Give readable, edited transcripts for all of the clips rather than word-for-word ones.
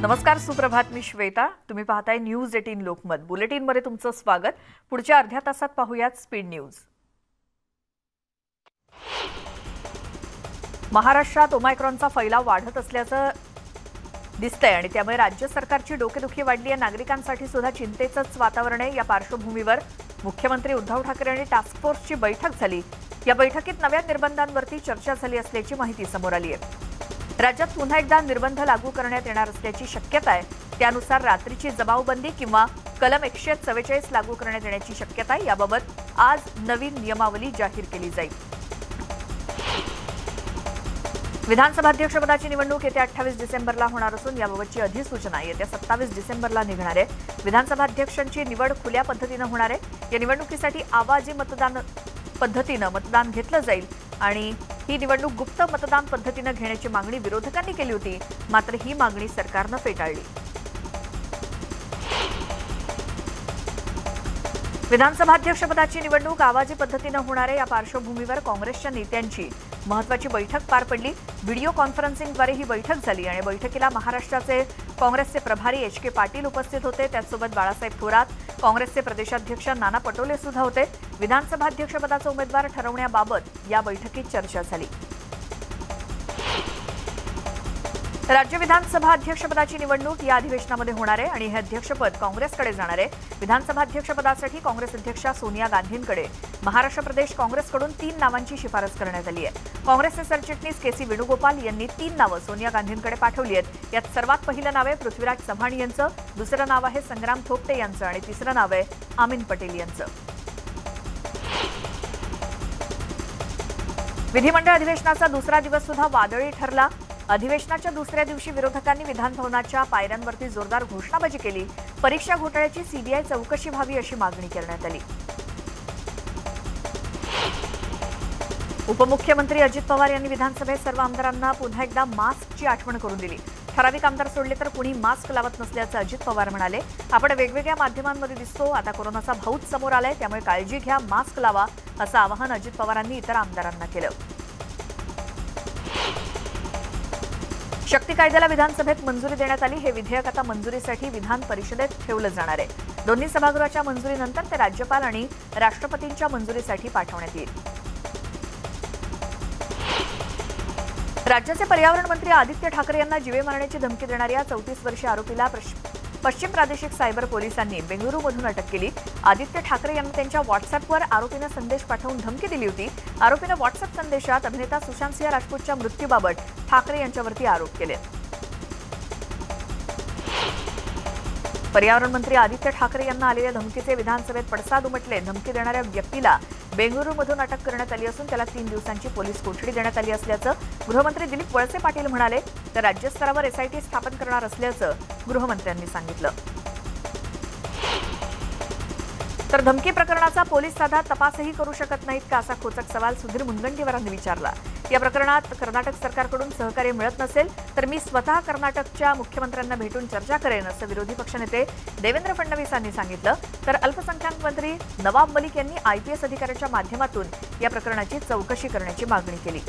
नमस्कार, सुप्रभात. मी श्वेता. तुम्ही पाहताय न्यूज 18 लोकमत. बुलेटिनमध्ये तुमचं स्वागत. पुढच्या अर्ध्या तासात पाहूयात स्पीड न्यूज. महाराष्ट्रात ओमायक्रॉनचा फैलाव वाढत असल्याचं दिसतंय आणि त्यामुळे राज्य सरकारची डोकेदुखी वाढली आहे. नागरिकांसाठी सुद्धा चिंतेचंच वातावरण आहे. या पार्श्वभूमीवर मुख्यमंत्री उद्धव ठाकरे आणि टास्क फोर्सची बैठक झाली. या बैठकीत नव्या निर्बंधांवरती चर्चा झाली असल्याची माहिती समोर आली आहे. राज्यात पुन्हा एकदा निर्बंध लागू करण्यात येणार असल्याची शक्यता आहे. त्यानुसार रात्रीची जमावबंदी किंवा कलम 144 लागू करण्यात येण्याची शक्यता आहे. याबाबत आज नवीन नियमावली जाहीर केली जाईल. विधानसभा अध्यक्षपदाची निवडणूक येत्या 28 डिसेंबरला होणार असून याबाबतची अधिसूचना येत्या 27 डिसेंबरला निघणार आहे. विधानसभा अध्यक्षांची निवड खुल्या पद्धतीनं होणार आहे. या निवडणुकीसाठी आवाजी मतदान पद्धतीनं मतदान घेतलं जाईल आणि ही निवडणूक गुप्त मतदान पद्धतीनं घेण्याची मागणी विरोधकांनी केली होती. मात्र ही मागणी सरकारनं फेटाळली. विधानसभा अध्यक्षपदाची निवडणूक आवाजी पद्धतीनं होणार आहे. या पार्श्वभूमीवर काँग्रेसच्या नेत्यांची महत्त्वाची बैठक पार पडली. व्हिडिओ कॉन्फरन्सिंगद्वारे ही बैठक झाली आणि बैठकीला महाराष्ट्राचे काँग्रेसचे प्रभारी एच.के. पाटील उपस्थित होते. त्याचसोबत बाळासाहेब थोरात, काँग्रेसचे प्रदेशाध्यक्ष नाना पटोले सुद्धा होते. विधानसभा अध्यक्षपदाचा उमेदवार ठरवण्याबाबत या बैठकीत चर्चा झाली. राज्य विधानसभा अध्यक्षपदाची निवडणूक या अधिवेशनामध्ये होणार आहे आणि हे अध्यक्षपद काँग्रेसकडे जाणार आहे. विधानसभा अध्यक्षपदासाठी काँग्रेस अध्यक्षा सोनिया गांधींकडे महाराष्ट्र प्रदेश काँग्रेसकडून 3 नावांची शिफारस करण्यात आली आहे. काँग्रेसचे सरचिटणीस के.सी. वेणुगोपाल यांनी 3 नावं सोनिया गांधींकडे पाठवली आहेत. यात सर्वात पहिलं नाव आहे पृथ्वीराज चव्हाण यांचं, दुसरं नाव आहे संग्राम थोपटे यांचं आणि तिसरं नाव आहे अमीन पटेल यांचं. विधिमंडळ अधिवेशनाचा दुसरा दिवस सुद्धा वादळी ठरला. अधिवेशनाच्या दुसऱ्या दिवशी विरोधकांनी विधानभवनाच्या पायऱ्यांवरती जोरदार घोषणाबाजी केली. परीक्षा घोटाळ्याची सीबीआय चौकशी व्हावी अशी मागणी करण्यात आली. उपमुख्यमंत्री अजित पवार यांनी विधानसभेत सर्व आमदारांना पुन्हा एकदा मास्कची आठवण करून दिली. ठराविक आमदार सोडले तर कुणी मास्क लावत नसल्याचं अजित पवार म्हणाले. आपण वेगवेगळ्या माध्यमांमध्ये दिसतो. आता कोरोनाचा भाऊच समोर आलाय, त्यामुळे काळजी घ्या, मास्क लावा असं आवाहन अजित पवारांनी इतर आमदारांना केलं. शक्ती कायद्याला विधानसभेत मंजुरी देण्यात आली. हे विधेयक आता मंजुरीसाठी विधान परिषदेत ठेवलं जाणार आहे. दोन्ही सभागृहाच्या मंजुरीनंतर ते राज्यपाल आणि राष्ट्रपतींच्या मंजुरीसाठी पाठवण्यात येईल. राज्याचे पर्यावरण मंत्री आदित्य ठाकरे यांना जीवे मारण्याची धमकी देणाऱ्या 34 वर्षीय आरोपीला पश्चिम प्रादेशिक सायबर पोलिसांनी बेंगळुरूमधून अटक केली. आदित्य ठाकरे यांनी त्यांच्या व्हॉट्सअपवर आरोपीनं संदेश पाठवून धमकी दिली होती. आरोपीनं व्हॉट्सअप संदेशात अभिनेता सुशांत सिंह राजपूतच्या मृत्यूबाबत ठाकरे यांच्यावरती आरोप केले. पर्यावरण मंत्री आदित्य ठाकरे यांना आलेल्या धमकीचे विधानसभेत पडसाद उमटले. धमकी देणाऱ्या व्यक्तीला बेंगळुरूमधून अटक करण्यात आली असून त्याला 3 दिवसांची पोलीस कोठडी देण्यात आली असल्याचं गृहमंत्री दिलीप वळसे पाटील म्हणाले. तर राज्यस्तरावर एसआयटी स्थापन करणार असल्याचं गृहमंत्र्यांनी सांगितलं. तर धमकी प्रकरणाचा पोलीस साधा तपासही करू शकत नाहीत का, असा खोचक सवाल सुधीर मुनगंटीवारांनी विचारला. या प्रकरणात कर्नाटक सरकारकडून सहकार्य मिळत नसेल तर मी स्वतः कर्नाटकच्या मुख्यमंत्र्यांना भेटून चर्चा करेन असं विरोधी पक्षनेते देवेंद्र फडणवीस यांनी सांगितलं. तर अल्पसंख्याक मंत्री नवाब मलिक यांनी आयपीएस अधिकाऱ्यांच्या माध्यमातून या प्रकरणाची चौकशी करण्याची मागणी केली.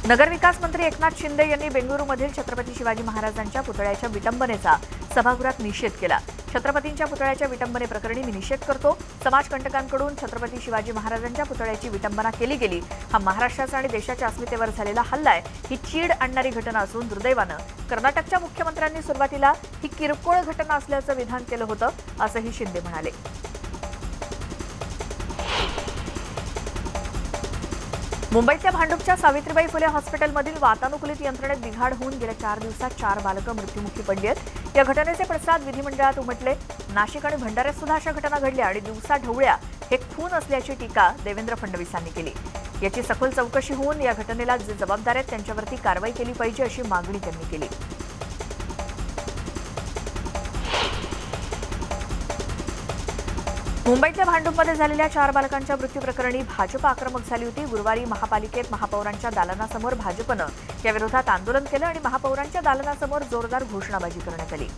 नगरविकास मंत्री एकनाथ शिंदे यांनी बेंगळुरूमधील छत्रपती शिवाजी महाराजांच्या पुतळ्याच्या विटंबनेचा सभागृहात निषेध केला. छत्रपतींच्या पुतळ्याच्या विटंबनेप्रकरणी मी निषेध करतो. समाजकंटकांकडून छत्रपती शिवाजी महाराजांच्या पुतळ्याची विटंबना केली गेली. हा महाराष्ट्राचा आणि देशाच्या अस्मितेवर झालेला हल्ला आहे. ही चीड आणणारी घटना असून दुर्दैवानं कर्नाटकच्या मुख्यमंत्र्यांनी सुरुवातीला ही किरकोळ घटना असल्याचं विधान केलं होतं असंही शिंदे म्हणाले. मुंबईतल्या भांडूपच्या सावित्रीबाई फुले हॉस्पिटलमधील वातानुकूलित यंत्रणेत बिघाड होऊन गेल्या 4 दिवसात 4 बालकं मृत्युमुखी पडली आहेत. या घटनेचे पडसाद विधिमंडळात उमटले. नाशिक आणि भंडाऱ्यात सुद्धा अशा घटना घडल्या आणि दिवसाढवळ्या हे खून असल्याची टीका देवेंद्र फडणवीसांनी केली. याची सखोल चौकशी होऊन या घटनेला जे जबाबदार आहेत त्यांच्यावरती कारवाई केली पाहिजे अशी मागणी त्यांनी केली. मुंबईतल्या भांडूपमध्ये झालेल्या 4 बालकांच्या मृत्यू प्रकरणी भाजप आक्रमक झाली होती. गुरुवारी महापालिकेत महापौरांच्या दालनासमोर भाजपनं याविरोधात आंदोलन केलं आणि महापौरांच्या दालनासमोर जोरदार घोषणाबाजी करण्यात आली.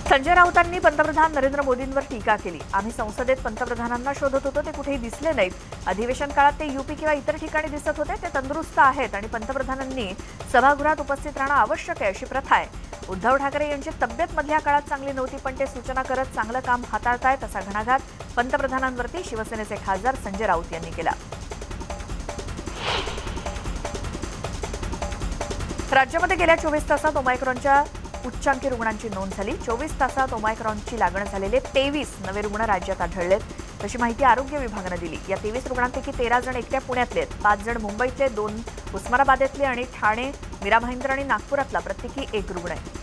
संजय राऊतांनी पंतप्रधान नरेंद्र मोदींवर टीका केली. आम्ही संसदेत पंतप्रधानांना शोधत होतो, ते कुठेही दिसले नाहीत. अधिवेशन काळात ते यूपी किंवा इतर ठिकाणी दिसत होते. ते तंदुरुस्त आहेत आणि पंतप्रधानांनी सभागृहात उपस्थित राहणं आवश्यक आहे अशी प्रथा आहे. उद्धव ठाकरे यांची तब्येत मधल्या काळात चांगली नव्हती, पण ते सूचना करत चांगलं काम हाताळतायत असा घणाघात पंतप्रधानांवरती शिवसेनेचे खासदार संजय राऊत यांनी केला. राज्यामध्ये गेल्या 24 तासात ओमायक्रॉनच्या उच्चांकी रुग्णांची नोंद झाली. 24 तासात ओमायक्रॉनची लागण झालेले 23 नवे रुग्ण राज्यात आढळलेत, अशी माहिती आरोग्य विभागानं दिली. या 23 रुग्णांपैकी 13 जण एकट्या पुण्यातले आहेत, 5 जण मुंबईतले, 2 उस्मानाबादेतले आणि ठाणे, मीरा भाईंदर आणि नागपुरातला प्रत्येकी 1 रुग्ण आहे.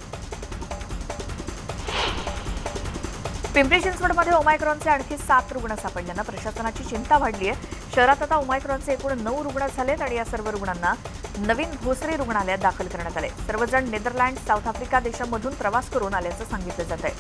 पिंपरी चिंचवडमध्ये ओमायक्रॉनचे आणखी 7 रुग्ण सापडल्यानं प्रशासनाची चिंता वाढली आहे. शहरात आता ओमायक्रॉनचे एकूण 9 रुग्ण झालेत आणि या सर्व रुग्णांना नवीन भोसरी रुग्णालयात दाखल करण्यात आले. सर्वजण नेदरलँड, साऊथ आफ्रिका देशांमधून प्रवास करून आल्याचं सांगितलं जात आहे.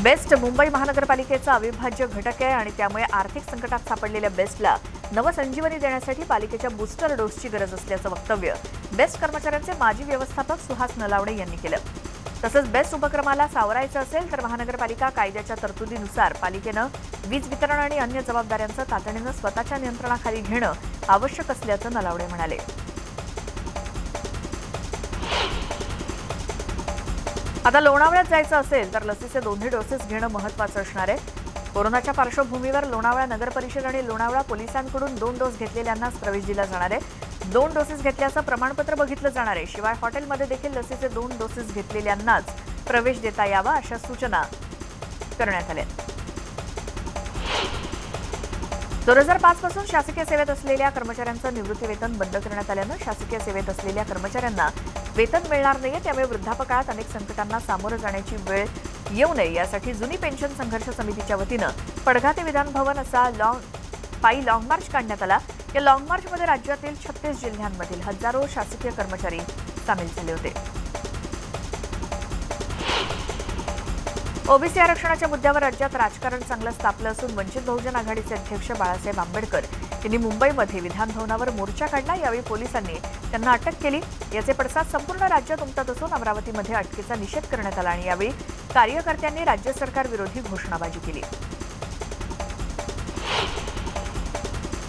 बेस्ट मुंबई महानगरपालिकेचा अविभाज्य घटक आहे आणि त्यामुळे आर्थिक संकटात सापडलेल्या बेस्टला नवसंजीवनी देण्यासाठी पालिकेच्या बूस्टर डोसची गरज असल्याचं वक्तव्य बेस्ट कर्मचाऱ्यांचे माजी व्यवस्थापक सुहास नलावडे यांनी केलं. तसंच बेस्ट उपक्रमाला सावरायचं असेल तर महानगरपालिका कायद्याच्या तरतुदीनुसार पालिकेनं वीज वितरण आणि अन्य जबाबदाऱ्यांचं तातडीनं स्वतःच्या नियंत्रणाखाली घेणं आवश्यक असल्याचं नलावडे म्हणाले. आता लोणावळ्यात जायचं असेल तर लसीचे दोन्ही डोसेस घेणं महत्त्वाचं असणार आहे. कोरोनाच्या पार्श्वभूमीवर लोणावळा नगर परिषद आणि लोणावळा पोलिसांकडून 2 डोस घेतलेल्यांनाच प्रवेश दिला जाणार आहे. 2 डोसेस घेतल्याचं प्रमाणपत्र बघितलं जाणार आहे. शिवाय हॉटेलमध्ये देखील लसीचे 2 डोसेस घेतलेल्यांनाच प्रवेश देता यावा अशा सूचना करण्यात आल्या. 2005 पासून शासकीय सेवेत असलेल्या कर्मचाऱ्यांचं निवृत्ती वेतन बंद करण्यात आल्यानं शासकीय सेवेत असलेल्या कर्मचाऱ्यांना वेतन मिळणार नाहीये. त्यामुळे वृद्धापकाळात अनेक संकटांना सामोरं जाण्याची वेळ येऊ नये यासाठी जुनी पेन्शन संघर्ष समितीच्या वतीनं पडघा ते विधान भवन असा लॉंग मार्च काढण्यात आला. या लॉंग मार्चमध्ये राज्यातील 36 जिल्ह्यांमधील हजारो शासकीय कर्मचारी सामील झाले होते. ओबीसी आरक्षणाच्या मुद्द्यावर राज्यात राजकारण चांगलंच तापलं असून वंचित बहुजन आघाडीचे अध्यक्ष बाळासाहेब आंबेडकर यांनी मुंबईमध्ये विधानभवनावर मोर्चा काढला. यावेळी पोलिसांनी त्यांना अटक केली. याचे पडसाद संपूर्ण राज्यात उमटत असून अमरावतीमध्ये अटकेचा निषेध करण्यात आला आणि यावेळी कार्यकर्त्यांनी राज्य सरकार विरोधी घोषणाबाजी केली.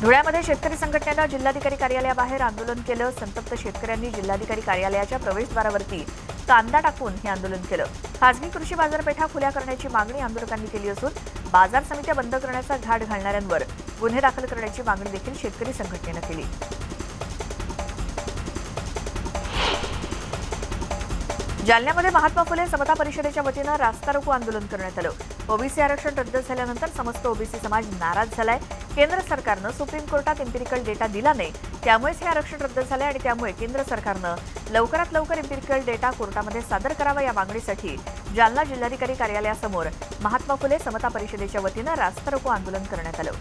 धुळ्यामध्ये शेतकरी संघटनेनं जिल्हाधिकारी कार्यालयाबाहेर आंदोलन केलं. संतप्त शेतकऱ्यांनी जिल्हाधिकारी कार्यालयाच्या प्रवेशद्वारावरती कांदा टाकून हे आंदोलन केलं. खासगी कृषी बाजारपेठा खुल्या करण्याची मागणी आंदोलकांनी केली असून बाजार समित्या बंद करण्याचा घाट घालणाऱ्यांवर गुन्हे दाखल करण्याची मागणी देखील शेतकरी संघटनेनं केली. जालन्यामध्ये महात्मा फुले समता परिषदेच्या वतीनं रास्ता रोको आंदोलन करण्यात आलं. ओबीसी आरक्षण रद्द झाल्यानंतर समस्त ओबीसी समाज नाराज झालाय. केंद्र सरकारनं सुप्रीम कोर्टात एम्पिरिकल डेटा दिला नाही, त्यामुळेच हे आरक्षण रद्द झालंय आणि त्यामुळे केंद्र सरकारनं लवकरात लवकर एम्पिरिकल डेटा कोर्टामध्ये सादर करावा या मागणीसाठी जालना जिल्हाधिकारी कार्यालयासमोर महात्मा फुले समता परिषदेच्या वतीनं रास्ता रोको आंदोलन करण्यात आलं.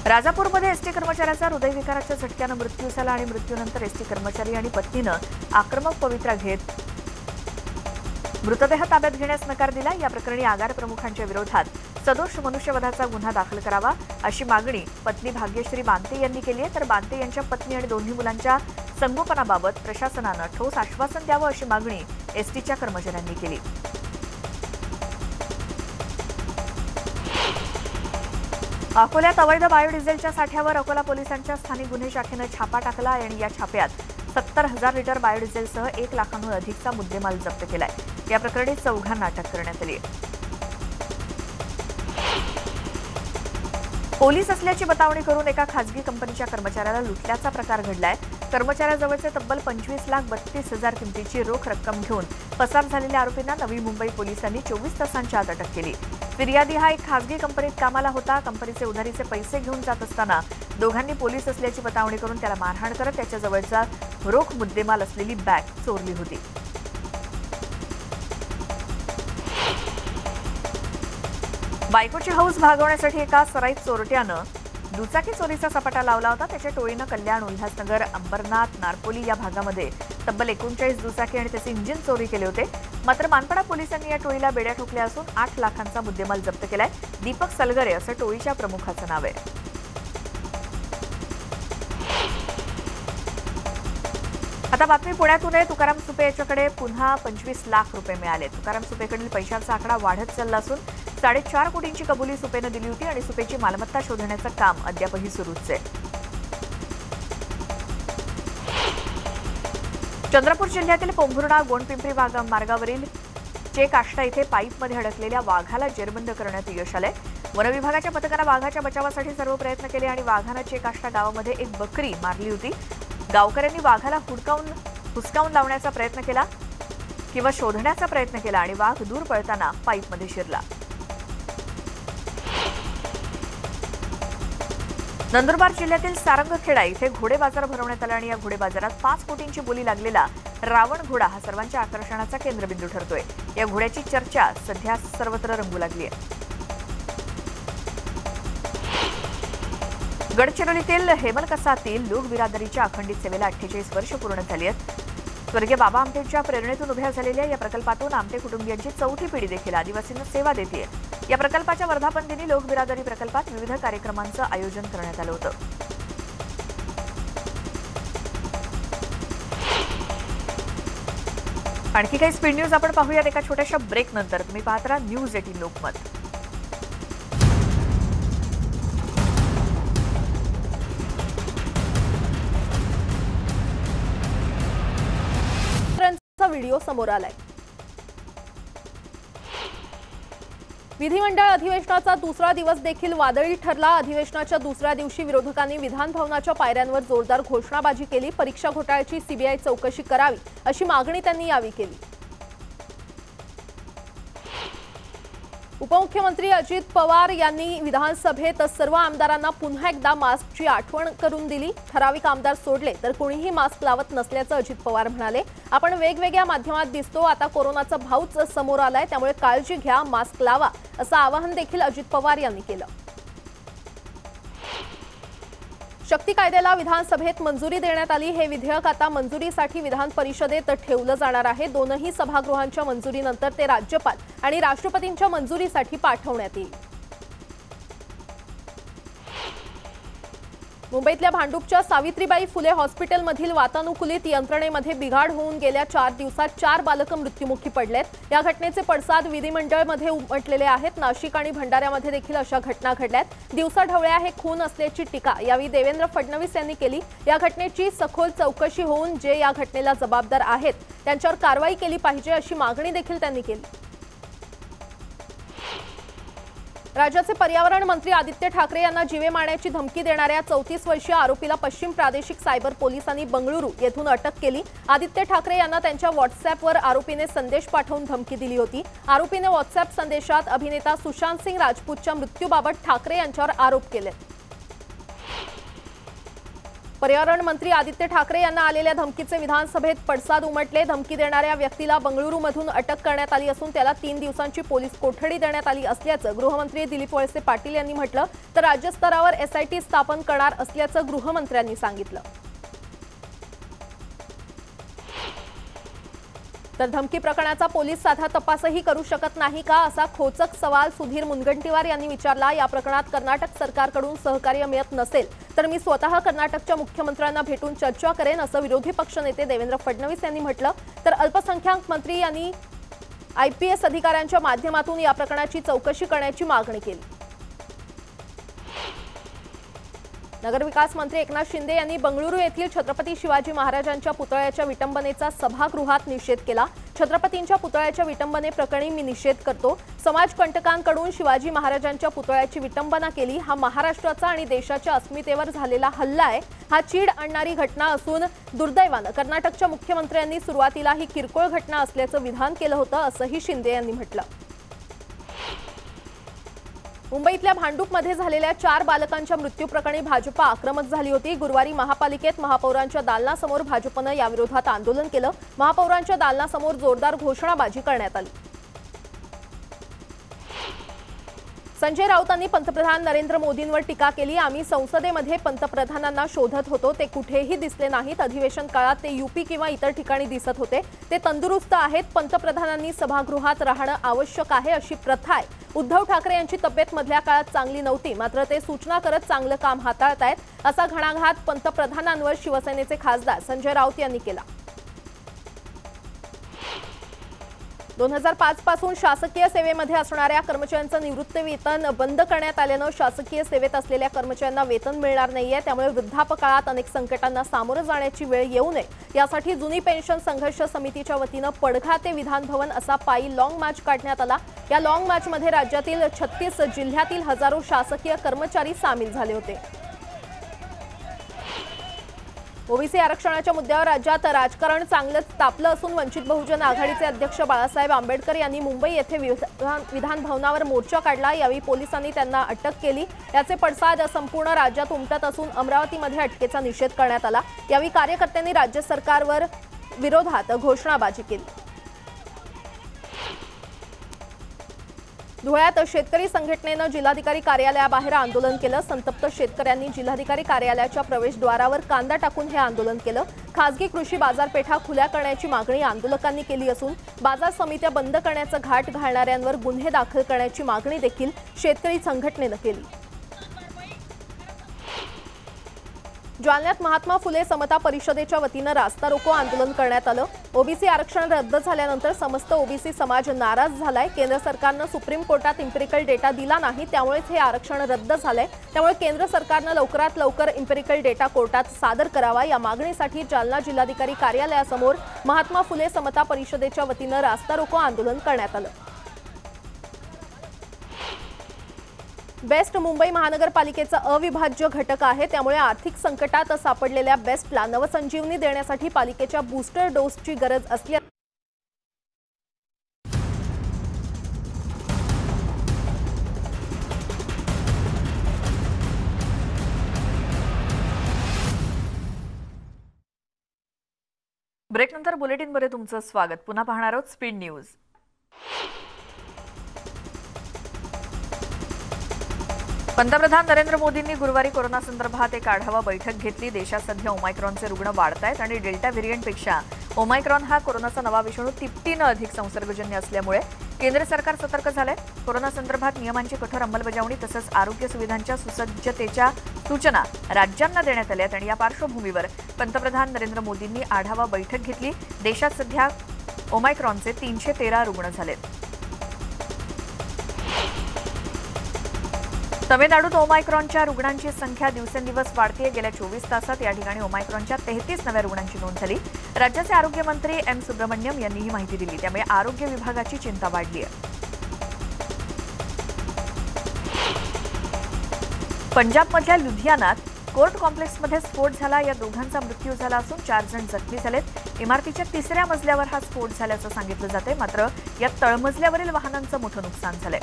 राजापूरमध्ये एसटी कर्मचाऱ्याचा हृदयविकाराच्या झटक्यानं मृत्यू झाला आणि मृत्यूनंतर एसटी कर्मचारी आणि पत्नीनं आक्रमक पवित्रा घेत मृतदेह ताब्यात घेण्यास नकार दिला. या प्रकरणी आगार प्रमुखांच्या विरोधात सदोष मनुष्यवधाचा गुन्हा दाखल करावा अशी मागणी पत्नी भाग्यश्री बांते यांनी केली आहे. तर बांते यांच्या पत्नी आणि दोन्ही मुलांच्या संगोपनाबाबत प्रशासनानं ठोस आश्वासन द्यावं अशी मागणी एसटीच्या कर्मचाऱ्यांनी केली. अकोल्यात अवैध बायोडिझेलच्या साठ्यावर अकोला पोलिसांच्या स्थानिक गुन्हे शाखेनं छापा टाकला आणि या छाप्यात 70,000 लिटर बायोडिझेलसह 1 लाखांहून अधिकचा मुद्देमाल जप्त केलाय. या प्रकरणी 4 जणांना अटक करण्यात आली आहे. पोलीस असल्याची बतावणी करून एका खासगी कंपनीच्या कर्मचाऱ्याला लुटल्याचा प्रकार घडलाय. कर्मचाऱ्याजवळचे तब्बल 25,32,000 किमतीची रोख रक्कम घेऊन पसार झालेल्या आरोपींना नवी मुंबई पोलिसांनी 24 तासांच्या आत अटक केली. फिर्यादी हा एक खासगी कंपनीत कामाला होता. कंपनीचे उधारीचे पैसे घेऊन जात असताना दोघांनी पोलीस असल्याची बतावणी करून त्याला मारहाण करत त्याच्याजवळचा रोख मुद्देमाल असलेली बॅग चोरली होती. बायकोची हौस भागवण्यासाठी एका सराईत चोरट्यानं दुचाकी चोरीचा सपाटा लावला होता. त्याच्या टोळीनं कल्याण, उल्हासनगर, अंबरनाथ, नारपोली या भागामध्ये तब्बल 39 दुचाकी आणि त्याचे इंजिन चोरी केले होते. मात्र मानपाडा पोलिसांनी या टोळीला बेड्या ठोकल्या असून 8 लाखांचा मुद्देमाल जप्त केलाय. दीपक सलगरे असं टोळीच्या प्रमुखाचं नाव आहे. आता बातमी पुण्यातून आहे। तुकाराम सुपे याच्याकडे पुन्हा 25 लाख रुपये मिळाले। तुकाराम सुपेकडील पैशांचा आकडा वाढत चालला असून 4.5 कोटींची कबुली सुपेने दिली होती आणि सुपेची मालमत्ता शोधण्याचं काम अद्यापही सुरूच आहे। चंद्रपूर जिल्ह्यातील पोंभुर्णा गोंडपिंपरी मार्गावरील चेक आष्टा इथे पाईपमध्ये अडकलेल्या वाघाला जेरबंद करण्यात यश आलंय। वनविभागाच्या पथकाने वाघाच्या बचावासाठी सर्व प्रयत्न केले आणि वाघानं चेक आष्टा गावामध्ये एक बकरी मारली होती। गावकऱ्यांनी वाघाला हुसकावून लावण्याचा प्रयत्न केला किंवा शोधण्याचा प्रयत्न केला आणि वाघ दूर पळताना पाईपमध्ये शिरला। नंदुरबार जिल्ह्यातील सारंगखेडा इथे घोडे बाजार भरवण्यात आला आणि या घोडे बाजारात 5 कोटींची बोली लागलेला रावण घोडा हा सर्वांच्या आकर्षणाचा केंद्रबिंदू ठरतोय। या घोड्याची चर्चा सध्या सर्वत्र रंगू लागली आहे। गडचिरोलीतील हेमलकसातील लोक बिरादरीच्या अखंडित सेवेला 48 वर्ष पूर्ण झाली आहेत। स्वर्गीय बाबा आमटेंच्या प्रेरणेतून उभ्या झालेल्या या प्रकल्पातून आमटे कुटुंबियांची चौथी पिढी देखील आदिवासींना सेवा देते। या प्रकल्पाच्या वर्धापन दिनी लोक बिरादरी प्रकल्पात विविध कार्यक्रमांचं आयोजन करण्यात आलं होतं। आणखी काही स्पीड न्यूज आपण पाहूयात एका छोट्याशा ब्रेक नंतर। तुम्ही पाहत राहा न्यूज 18 लोकमत। व्हिडिओ समोर आलाय। विधिमंडळ अधिवेशनाचा दुसरा दिवस देखील वादळी ठरला। अधिवेशनाच्या दुसऱ्या दिवशी विरोधकांनी विधान भवनाच्या पायऱ्यांवर जोरदार घोषणाबाजी केली। परीक्षा घोटाळ्याची सीबीआय चौकशी करावी अशी मागणी त्यांनी यावेळी केली। उपमुख्यमंत्री अजित पवार यांनी विधानसभेत सर्व आमदारांना पुन्हा एकदा मास्कची आठवण करून दिली। ठराविक आमदार सोडले तर कोणीही मास्क लावत नसल्याचं अजित पवार म्हणाले। आपण वेगवेगळ्या माध्यमात दिसतो, आता कोरोनाचा भाऊच समोर आलाय, त्यामुळे काळजी घ्या, मास्क लावा असं आवाहन देखील अजित पवार यांनी केलं। शक्ती कायद्याला विधानसभेत मंजुरी देण्यात आली। हे विधेयक आता मंजुरीसाठी विधान परिषदेत ठेवलं जाणार आहे। दोनही सभागृहांच्या मंजुरीनंतर ते राज्यपाल आणि राष्ट्रपतींच्या मंजुरीसाठी पाठवण्यात येईल। मुंबईतल्या भांडूपच्या सावित्रीबाई फुले हॉस्पिटलमधील वातानुकूलित यंत्रणेमध्ये बिघाड होऊन गेल्या 4 दिवसात 4 बालकं मृत्युमुखी पडलेत। या घटनेचे पडसाद विधिमंडळमध्ये उमटलेले आहेत। नाशिक आणि भंडाऱ्यामध्ये देखील अशा घटना घडल्यात। दिवसाढवळ्या हे खून असल्याची टीका यावेळी देवेंद्र फडणवीस यांनी केली। या घटनेची सखोल चौकशी होऊन जे या घटनेला जबाबदार आहेत त्यांच्यावर कारवाई केली पाहिजे अशी मागणी देखील त्यांनी केली। राज्याचे पर्यावरण मंत्री आदित्य ठाकरे यांना जीवे मारण्याची धमकी देणाऱ्या 34 वर्षीय आरोपीला पश्चिम प्रादेशिक सायबर पोलिसांनी बंगळुरू येथून अटक केली। आदित्य ठाकरे यांना त्यांच्या व्हॉट्सअॅपवर आरोपीने संदेश पाठवून धमकी दिली होती। आरोपीने व्हॉट्सअॅप संदेशात अभिनेता सुशांत सिंग राजपूतच्या मृत्यूबाबत ठाकरे यांच्यावर आरोप केले। पर्यावरण मंत्री आदित्य ठाकरे यांना आलेल्या धमकीचे विधानसभेत पडसाद उमटले। धमकी देणाऱ्या व्यक्तीला बंगळुरूमधून अटक करण्यात आली असून त्याला 3 दिवसांची पोलीस कोठडी देण्यात आली असल्याचं गृहमंत्री दिलीप वळसे पाटील यांनी म्हटलं। तर राज्यस्तरावर एसआयटी स्थापन करणार असल्याचं गृहमंत्र्यांनी सांगितलं। तर धमकी प्रकरणाचा पोलीस साधा तपासही करू शकत नाही का असा खोचक सवाल सुधीर मुनगंटीवार यांनी विचारला। या प्रकरणात कर्नाटक सरकारकडून सहकार्य मिळत नसेल तर मी स्वतः कर्नाटकच्या मुख्यमंत्र्यांना भेटून चर्चा करेन असं विरोधी पक्षनेते देवेंद्र फडणवीस यांनी म्हटलं। तर अल्पसंख्याक मंत्री यांनी आयपीएस अधिकाऱ्यांच्या माध्यमातून या प्रकरणाची चौकशी करण्याची मागणी केली। नगरविकास मंत्री एकनाथ शिंदे यांनी बंगळुरू येथील छत्रपती शिवाजी महाराजांच्या पुतळ्याच्या विटंबनेचा सभागृहात निषेध केला। छत्रपतींच्या पुतळ्याच्या विटंबने प्रकरणी मी निषेध करतो। समाजकंटकांकडून शिवाजी महाराजांच्या पुतळ्याची विटंबना केली हा महाराष्ट्राचा आणि देशाच्या अस्मितेवर झालेला हल्ला आहे। हा चीड आणणारी घटना असून दुर्दैवानं कर्नाटकच्या मुख्यमंत्र्यांनी सुरुवातीला ही किरकोळ घटना असल्याचं विधान केलं होतं असंही शिंदे यांनी म्हटलं। मुंबईतल्या भांडूपमध्ये झालेल्या 4 बालकांच्या मृत्यूप्रकरणी भाजप आक्रमक झाली होती। गुरुवारी महापालिकेत महापौरांच्या दालनासमोर भाजपनं याविरोधात आंदोलन केलं। महापौरांच्या दालनासमोर जोरदार घोषणाबाजी करण्यात आली। संजय राऊतांनी पंतप्रधान नरेंद्र मोदींवर टीका केली। आम्ही संसदेमध्ये पंतप्रधानांना शोधत होतो, ते कुठेही दिसले नाहीत। अधिवेशन काळात ते यूपी किंवा इतर ठिकाणी दिसत होते। ते तंदुरुस्त आहेत। पंतप्रधानांनी सभागृहात राहणं आवश्यक आहे अशी प्रथा आहे। उद्धव ठाकरे यांची तब्येत मधल्या काळात चांगली नव्हती, मात्र ते सूचना करत चांगलं काम हाताळतायत असा घणाघात पंतप्रधानांवर शिवसेनेचे खासदार संजय राऊत यांनी केला। 2005 पासून शासकीय सेवेमध्ये असणाऱ्या कर्मचाऱ्यांचं निवृत्ती वेतन बंद करण्यात आल्यानं शासकीय सेवेत असलेल्या कर्मचाऱ्यांना वेतन मिळणार नाहीये। त्यामुळे वृद्धापकाळात अनेक संकटांना सामोरं जाण्याची वेळ येऊ नये यासाठी जुनी पेन्शन संघर्ष समितीच्या वतीनं पडघा ते विधान भवन असा पायी लॉंग मार्च काढण्यात आला। या लॉंग मार्चमध्ये राज्यातील 36 जिल्ह्यातील हजारो शासकीय कर्मचारी सामील झाले होते। ओबीसी आरक्षणाच्या मुद्द्यावर राज्यात राजकारण चांगलंच तापलं असून वंचित बहुजन आघाडीचे अध्यक्ष बाळासाहेब आंबेडकर यांनी मुंबई येथे विधान भवनावर मोर्चा काढला। यावेळी पोलिसांनी त्यांना अटक केली। याचे पडसाद संपूर्ण राज्यात उमटत असून अमरावतीमध्ये अटकेचा निषेध करण्यात आला। यावेळी कार्यकर्त्यांनी राज्य सरकारवर विरोधात घोषणाबाजी केली। धुळ्यात शेतकरी संघटनेनं जिल्हाधिकारी कार्यालयाबाहेर आंदोलन केलं। संतप्त शेतकऱ्यांनी जिल्हाधिकारी कार्यालयाच्या प्रवेशद्वारावर कांदा टाकून हे आंदोलन केलं। खासगी कृषी बाजारपेठा खुल्या करण्याची मागणी आंदोलकांनी केली असून बाजार समित्या बंद करण्याचा घाट घालणाऱ्यांवर गुन्हे दाखल करण्याची मागणी देखील शेतकरी संघटनेनं केली। जालन्यात महात्मा फुले समता परिषदेच्या वतीनं रास्ता रोको आंदोलन करण्यात आलं। ओबीसी आरक्षण रद्द झाल्यानंतर समस्त ओबीसी समाज नाराज झालाय। केंद्र सरकारनं सुप्रीम कोर्टात एम्पिरिकल डेटा दिला नाही, त्यामुळेच हे आरक्षण रद्द झालंय। त्यामुळे केंद्र सरकारनं लवकरात लवकर एम्पिरिकल डेटा कोर्टात सादर करावा या मागणीसाठी जालना जिल्हाधिकारी कार्यालयासमोर महात्मा फुले समता परिषदेच्या वतीनं रास्ता रोको आंदोलन करण्यात आलं। बेस्ट मुंबई महानगरपालिकेचा अविभाज्य घटक आहे। त्यामुळे आर्थिक संकटात सापडलेल्या बेस्टला नवसंजीवनी देण्यासाठी पालिकेच्या बूस्टर डोसची गरज असल्याचं ब्रेकनंतर बुलेटिनमध्ये तुमचं स्वागत। पुन्हा पाहणार आहोत स्पीड न्यूज। पंतप्रधान नरेंद्र मोदींनी गुरुवारी कोरोना संदर्भात एक आढावा बैठक घेतली। देशात सध्या ओमायक्रॉनचे रुग्ण वाढत आहेत आणि डेल्टा व्हेरियंटपेक्षा ओमायक्रॉन हा कोरोनाचा नवा विषाणू तिपटीनं अधिक संसर्गजन्य असल्यामुळे केंद्र सरकार सतर्क झालंय। कोरोना संदर्भात नियमांची कठोर अंमलबजावणी तसंच आरोग्य सुविधांच्या सुसज्जतेच्या सूचना राज्यांना देण्यात आल्यात आणि या पार्श्वभूमीवर पंतप्रधान नरेंद्र मोदींनी आढावा बैठक घेतली। देशात सध्या ओमायक्रॉनचे 313 रुग्ण झालेत। तमिळनाडूत ओमायक्रॉनच्या रुग्णांची संख्या दिवसेंदिवस वाढतेय। गेल्या 24 तासात या ठिकाणी ओमायक्रॉनच्या 33 नव्या रुग्णांची नोंद झाली। राज्याचे आरोग्यमंत्री एम सुब्रमण्यम यांनी ही माहिती दिली। त्यामुळे आरोग्य विभागाची चिंता वाढली आहे। पंजाबमधल्या लुधियानात कोर्ट कॉम्प्लेक्समध्ये स्फोट झाला। या दोघांचा मृत्यू झाला असून 4 जण जखमी झालेत। इमारतीच्या 3ऱ्या मजल्यावर हा स्फोट झाल्याचं सांगितलं जातंय। मात्र या तळमजल्यावरील वाहनांचं मोठं नुकसान झालंय।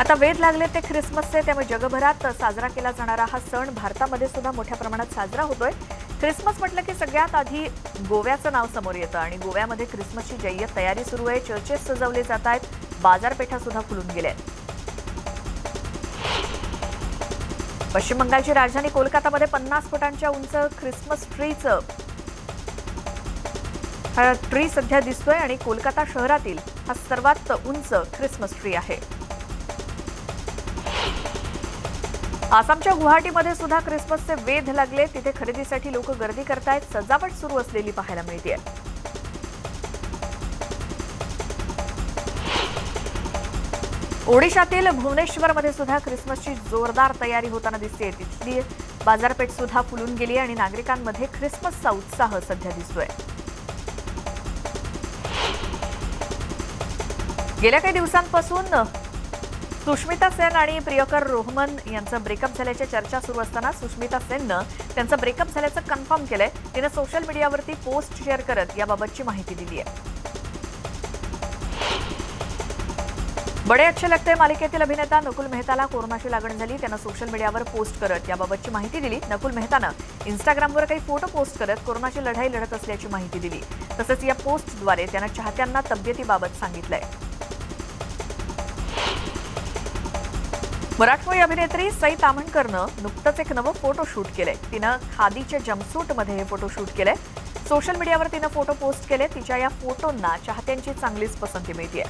आता वेध लागले ते ख्रिसमसचे, त्यामुळे जगभरात साजरा केला जाणारा हा सण भारतामध्ये सुद्धा मोठ्या प्रमाणात साजरा होतोय। ख्रिसमस म्हटलं की सगळ्यात आधी गोव्याचं नाव समोर येतं आणि गोव्यामध्ये ख्रिसमसची जय्यत तयारी सुरू आहे। चर्चेस सजवले जात आहेत, बाजारपेठा सुद्धा फुलून गेल्या आहेत। पश्चिम बंगालची राजधानी कोलकातामध्ये 50 फुटांच्या उंच ख्रिसमस हा ट्री सध्या दिसतोय आणि कोलकाता शहरातील हा सर्वात उंच ख्रिसमस ट्री आहे। आसामच्या गुवाहाटीमध्ये सुद्धा ख्रिसमसचे वेध लागले। तिथे खरेदीसाठी लोक गर्दी करतायत। सजावट सुरू असलेली पाहायला मिळते। ओडिशातील भुवनेश्वरमध्ये सुद्धा ख्रिसमसची जोरदार तयारी होताना दिसते। तिथली बाजारपेठ सुद्धा फुलून गेली आणि नागरिकांमध्ये ख्रिसमसचा उत्साह सध्या दिसतोय। गेल्या काही दिवसांपासून सुष्मिता सेन आणि प्रियकर रोहमन यांचं ब्रेकअप झाल्याच्या चर्चा सुरू असताना सुष्मिता सेननं त्यांचं ब्रेकअप झाल्याचं कन्फर्म केलंय। तिनं सोशल मीडियावरती पोस्ट शेअर करत याबाबतची माहिती दिली आहे। बडे अच्छे लगते मालिकेतील अभिनेता नकुल मेहताला कोरोनाची लागण झाली। त्यानं सोशल मीडियावर पोस्ट करत याबाबतची माहिती दिली। नकुल मेहतानं इंस्टाग्रामवर काही फोटो पोस्ट करत कोरोनाची लढाई लढत असल्याची माहिती दिली। तसंच या पोस्टद्वारे त्यानं चाहत्यांना तब्येतीबाबत सांगितलंय। मराठमोळी अभिनेत्री सई ताम्हणकरनं नुकतंच एक नवं फोटोशूट केलंय। तिनं खादीच्या जम्पसूटमध्ये हे फोटोशूट केलंय। सोशल मीडियावर तिनं फोटो पोस्ट केले। तिच्या या फोटोंना चाहत्यांची चांगलीच पसंती मिळतेय।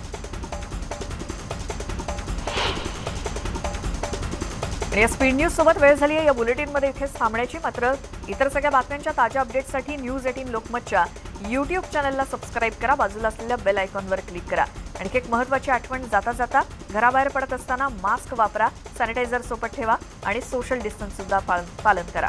आणि या स्पीड न्यूज सोबत वेळ झाली आहे या बुलेटिनमध्ये इथेच थांबण्याची. मात्र इतर सगळ्या बातम्यांच्या ताज्या अपडेट्ससाठी न्यूज 18 लोकमतच्या यूट्यूब चॅनलला सबस्क्राईब करा. बाजूला असलेल्या बेल आयकॉनवर क्लिक करा. आणखी एक महत्त्वाची आठवण, जाता जाता घराबाहेर पडत असताना मास्क वापरा, सॅनिटायझर सोबत ठेवा आणि सोशल डिस्टन्स सुद्धा पालन करा.